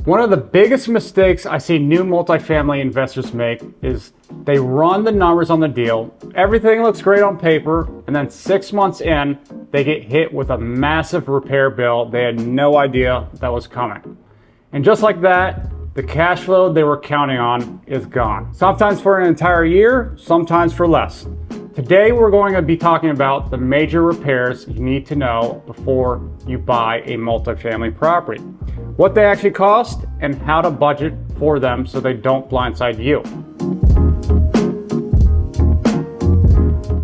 One of the biggest mistakes I see new multifamily investors make is they run the numbers on the deal. Everything looks great on paper, and then 6 months in, they get hit with a massive repair bill they had no idea that was coming. And just like that, the cash flow they were counting on is gone. Sometimes for an entire year, sometimes for less. Today, we're going to be talking about the major repairs you need to know before you buy a multifamily property, what they actually cost, and how to budget for them so they don't blindside you.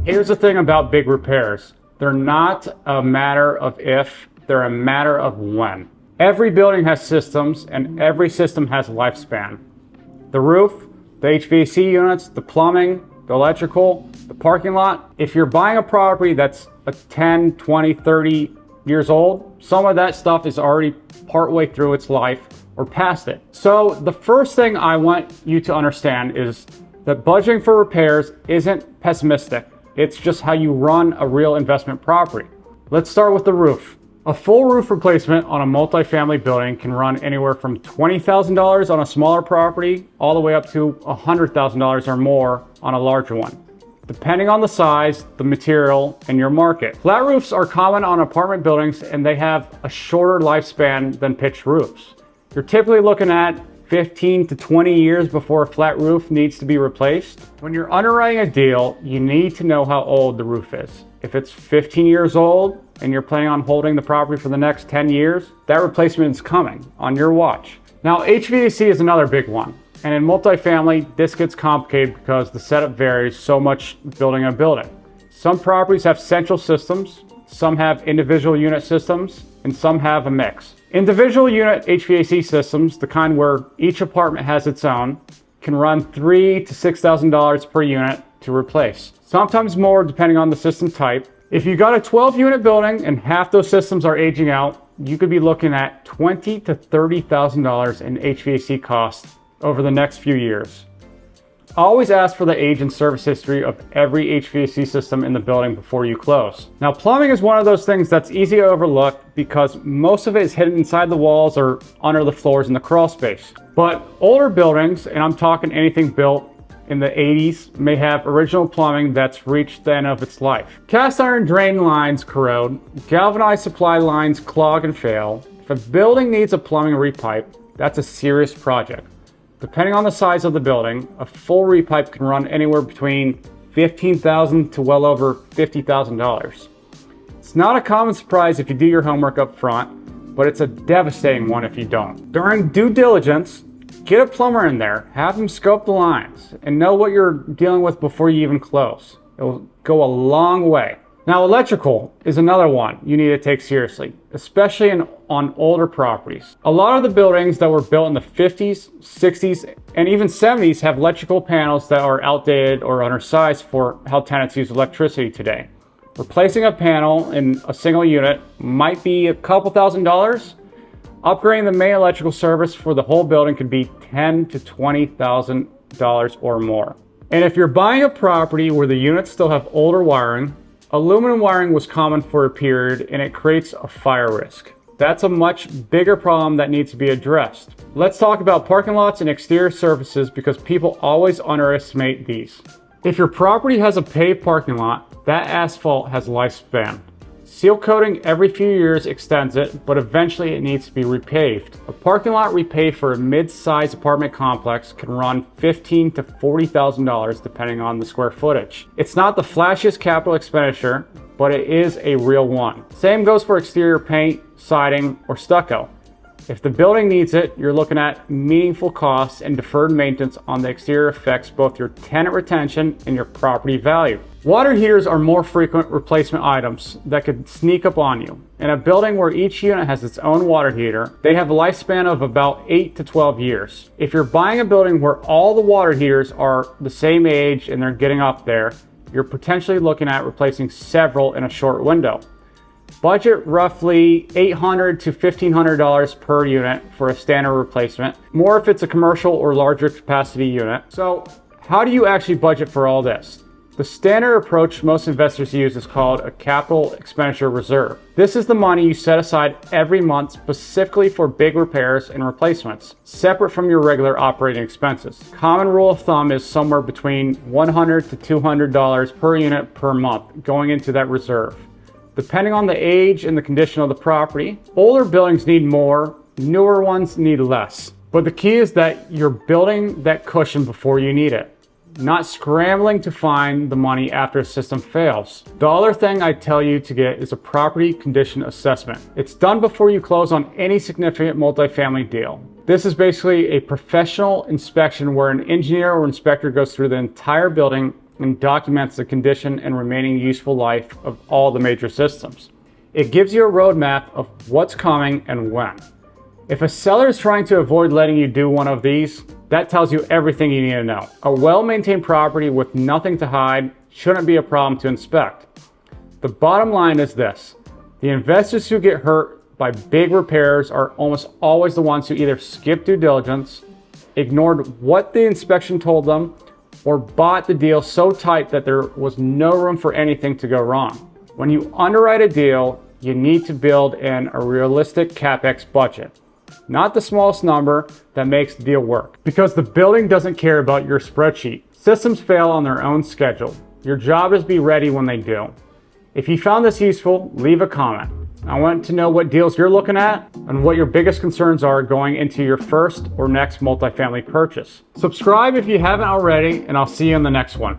Here's the thing about big repairs. They're not a matter of if, they're a matter of when. Every building has systems, and every system has a lifespan. The roof, the HVAC units, the plumbing, the electrical, the parking lot. If you're buying a property that's 10, 20, 30 years old, some of that stuff is already partway through its life or past it. So the first thing I want you to understand is that budgeting for repairs isn't pessimistic. It's just how you run a real investment property. Let's start with the roof. A full roof replacement on a multifamily building can run anywhere from $20,000 on a smaller property all the way up to $100,000 or more on a larger one, depending on the size, the material, and your market. Flat roofs are common on apartment buildings, and they have a shorter lifespan than pitched roofs. You're typically looking at 15 to 20 years before a flat roof needs to be replaced. When you're underwriting a deal, you need to know how old the roof is. If it's 15 years old and you're planning on holding the property for the next 10 years, that replacement is coming on your watch. Now, HVAC is another big one. And in multifamily, this gets complicated because the setup varies so much building a building. Some properties have central systems, some have individual unit systems, and some have a mix. Individual unit HVAC systems, the kind where each apartment has its own, can run $3,000 to $6,000 per unit to replace. Sometimes more depending on the system type. If you got a 12-unit building and half those systems are aging out, you could be looking at $20,000 to $30,000 in HVAC costs over the next few years. Always ask for the age and service history of every HVAC system in the building before you close. Now, plumbing is one of those things that's easy to overlook because most of it is hidden inside the walls or under the floors in the crawl space. But older buildings, and I'm talking anything built in the 80s, may have original plumbing that's reached the end of its life. Cast iron drain lines corrode, galvanized supply lines clog and fail. If a building needs a plumbing repipe, that's a serious project. Depending on the size of the building, a full repipe can run anywhere between $15,000 to well over $50,000. It's not a common surprise if you do your homework up front, but it's a devastating one if you don't. During due diligence, get a plumber in there, have them scope the lines, and know what you're dealing with before you even close. It will go a long way. Now, electrical is another one you need to take seriously, especially on older properties. A lot of the buildings that were built in the 50s, 60s, and even 70s have electrical panels that are outdated or undersized for how tenants use electricity today. Replacing a panel in a single unit might be a couple $1,000s. Upgrading the main electrical service for the whole building could be $10,000 to $20,000 or more. And if you're buying a property where the units still have older wiring, aluminum wiring was common for a period, and it creates a fire risk. That's a much bigger problem that needs to be addressed. Let's talk about parking lots and exterior surfaces because people always underestimate these. If your property has a paved parking lot, that asphalt has a lifespan. Seal coating every few years extends it, but eventually it needs to be repaved. A parking lot repaved for a mid-size apartment complex can run $15,000 to $40,000 depending on the square footage. It's not the flashiest capital expenditure, but it is a real one. Same goes for exterior paint, siding, or stucco. If the building needs it, you're looking at meaningful costs, and deferred maintenance on the exterior affects both your tenant retention and your property value. Water heaters are more frequent replacement items that could sneak up on you. In a building where each unit has its own water heater, they have a lifespan of about 8 to 12 years. If you're buying a building where all the water heaters are the same age and they're getting up there, you're potentially looking at replacing several in a short window. Budget roughly $800 to $1,500 per unit for a standard replacement, more if it's a commercial or larger capacity unit. So how do you actually budget for all this? The standard approach most investors use is called a capital expenditure reserve. This is the money you set aside every month specifically for big repairs and replacements, separate from your regular operating expenses. Common rule of thumb is somewhere between $100 to $200 per unit per month going into that reserve, depending on the age and the condition of the property. Older buildings need more, newer ones need less. But the key is that you're building that cushion before you need it, not scrambling to find the money after a system fails. The other thing I tell you to get is a property condition assessment. It's done before you close on any significant multifamily deal. This is basically a professional inspection where an engineer or inspector goes through the entire building and documents the condition and remaining useful life of all the major systems. It gives you a roadmap of what's coming and when. If a seller is trying to avoid letting you do one of these, that tells you everything you need to know. A well-maintained property with nothing to hide shouldn't be a problem to inspect. The bottom line is this: the investors who get hurt by big repairs are almost always the ones who either skipped due diligence, ignored what the inspection told them, or bought the deal so tight that there was no room for anything to go wrong. When you underwrite a deal, you need to build in a realistic CapEx budget, not the smallest number that makes the deal work. Because the building doesn't care about your spreadsheet. Systems fail on their own schedule. Your job is to be ready when they do. If you found this useful, leave a comment. I want to know what deals you're looking at and what your biggest concerns are going into your first or next multifamily purchase. Subscribe if you haven't already, and I'll see you in the next one.